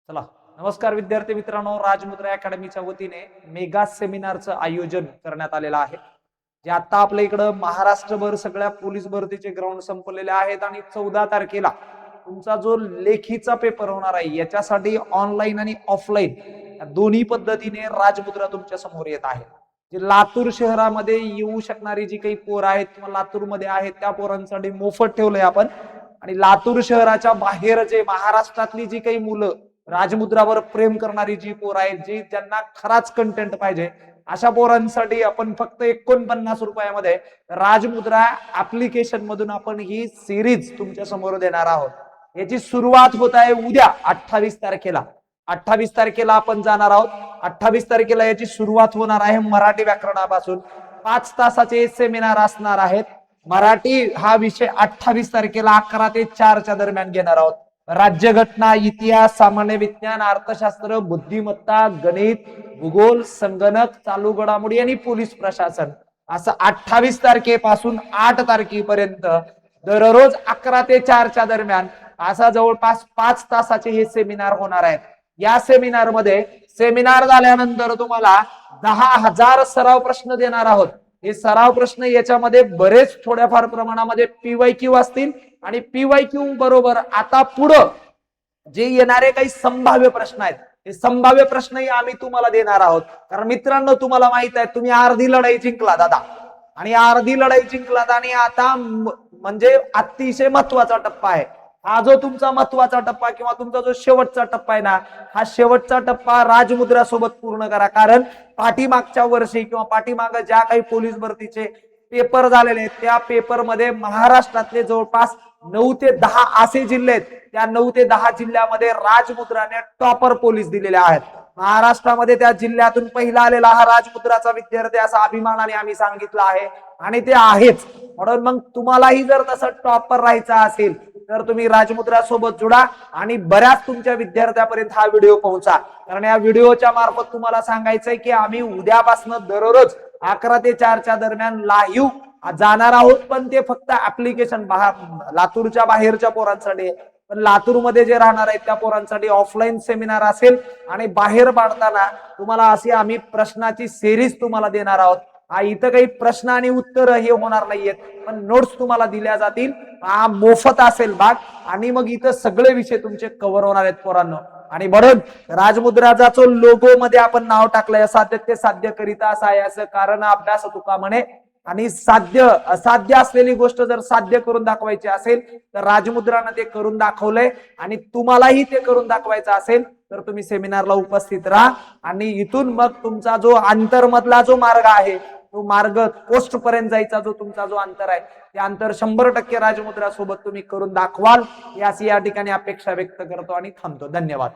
चला, नमस्कार विद्यार्थी मित्रांनो, राजमुद्रा अकॅडमीच्या वतीने मेगा सेमिनारचं आयोजन करण्यात आलेलं आहे. जे आता आपल्या इकडं महाराष्ट्रभर सगळ्या पोलीस भरतीचे ग्राउंड संपलेले आहेत आणि 14 तारखेला तुमचा जो लेखीचा पेपर होणार आहे याच्यासाठी ऑनलाईन आणि ऑफलाईन दोन्ही पद्धतीने राजमुद्रा तुमच्या समोर येत आहे. जे लातूर शहरामध्ये येऊ शकणारी जी काही पोरं आहेत किंवा लातूरमध्ये आहेत त्या पोरांसाठी मोफत ठेवलंय आपण. आणि लातूर शहराच्या बाहेर जे महाराष्ट्रातली जी काही मुलं राजमुद्रावर प्रेम करणारी जी पोर आहेत, जी ज्यांना खराच कंटेंट पाहिजे, अशा पोरांसाठी आपण फक्त 49 रुपयामध्ये राजमुद्रा ऍप्लिकेशन मधून आपण ही सिरीज तुमच्या समोर देणार आहोत. याची सुरुवात होत आहे उद्या 28 तारखेला. 28 तारखेला आपण जाणार आहोत. 28 तारखेला याची सुरुवात होणार आहे मराठी व्याकरणापासून. 5 तासाचे सेमिनार असणार आहेत. मराठी हा विषय 28 तारखेला 11 ते 4 च्या दरम्यान घेणार आहोत. राज्यघटना, इतिहास, सामान्य विज्ञान, अर्थशास्त्र, बुद्धिमत्ता, गणित, भूगोल, संगणक, चालू घडामोडी आणि पोलीस प्रशासन असं 28 तारखेपासून 8 तारखेपर्यंत दररोज 11 ते 4 च्या दरम्यान असा जवळपास 5 तासाचे हे सेमिनार होणार आहेत. या सेमिनार मध्ये सेमिनार झाल्यानंतर तुम्हाला 10,000 सराव प्रश्न देणार आहोत. हे सराव प्रश्न याच्यामध्ये बरेच थोड्याफार प्रमाणामध्ये पीवायक्यू असतील आणि पीवायक्यू बरोबर आता पुढं जे येणारे काही संभाव्य प्रश्न आहेत हे संभाव्य प्रश्नही आम्ही तुम्हाला देणार आहोत. कारण मित्रांनो, तुम्हाला माहित आहे तुम्ही अर्धी लढाई जिंकला दादा, आणि अर्धी लढाई जिंकलात आणि आता म्हणजे अतिशय महत्वाचा टप्पा आहे हा. जो तुमचा महत्वाचा टप्पा किंवा तुमचा जो शेवटचा टप्पा आहे ना, हा शेवटचा टप्पा राजमुद्रा सोबत पूर्ण करा. कारण पाठीमागच्या वर्षी किंवा पाठीमाग ज्या काही पोलीस भरतीचे पेपर झालेले आहेत त्या पेपरमध्ये महाराष्ट्रातले जवळपास 9 ते 10 असे जिल्हे आहेत. त्या 9 ते 10 जिल्ह्यामध्ये राजमुद्राने टॉपर पोलीस दिलेले आहेत. महाराष्ट्रामध्ये त्या जिल्ह्यातून पहिला आलेला हा राजमुद्राचा विद्यार्थी असा अभिमानाने आम्ही सांगितलं आहे आणि ते आहेच. म्हणून मग तुम्हालाही जर तसं टॉपर राहायचं असेल तर तुम्ही राजमुद्रा सोबत जुडा आणि बऱ्याच तुमच्या विद्यार्थ्यापर्यंत हा व्हिडिओ पोहोचा. कारण या व्हिडिओच्या मार्फत तुम्हाला सांगायचंय की आम्ही उद्यापासून दररोज 11 ते 4 च्या दरम्यान लाईव्ह जाणार आहोत. पण ते फक्त ऍप्लिकेशन लातूरच्या बाहेरच्या पोरांसाठी, पण लातूरमध्ये जे राहणार आहेत त्या पोरांसाठी ऑफलाईन सेमिनार असेल. आणि बाहेर पाडताना तुम्हाला अशी आम्ही प्रश्नाची सिरीज तुम्हाला देणार आहोत. इथं काही प्रश्न आणि उत्तर हे होणार नाहीयेत, पण नोट्स तुम्हाला दिल्या जातील. हा मोफत असेल भाग, आणि मग इथं सगळे विषय तुमचे कव्हर होणार आहेत पोरांनो. आणि म्हणून राजमुद्राचा जो लोगो मध्ये आपण नाव टाकलंय असाध्य ते साध्य करिता असं आहे, असं कारण अभ्यास तुका म्हणे. आणि असाध्य असलेली गोष्ट जर साध्य करून दाखवायची असेल तर राजमुद्रानं ते करून दाखवलंय. आणि तुम्हालाही ते करून दाखवायचं असेल तर तुम्ही सेमिनारला उपस्थित राहा. आणि इथून मग तुमचा जो अंतरमधला जो मार्ग आहे तो मार्ग पोस्ट पर्यंत जायचा जो तुमचा जो अंतर आहे ते अंतर 100% राजमुद्रा सोबत तुम्ही करून दाखवाल, याची या ठिकाणी अपेक्षा व्यक्त करतो आणि थांबतो. धन्यवाद.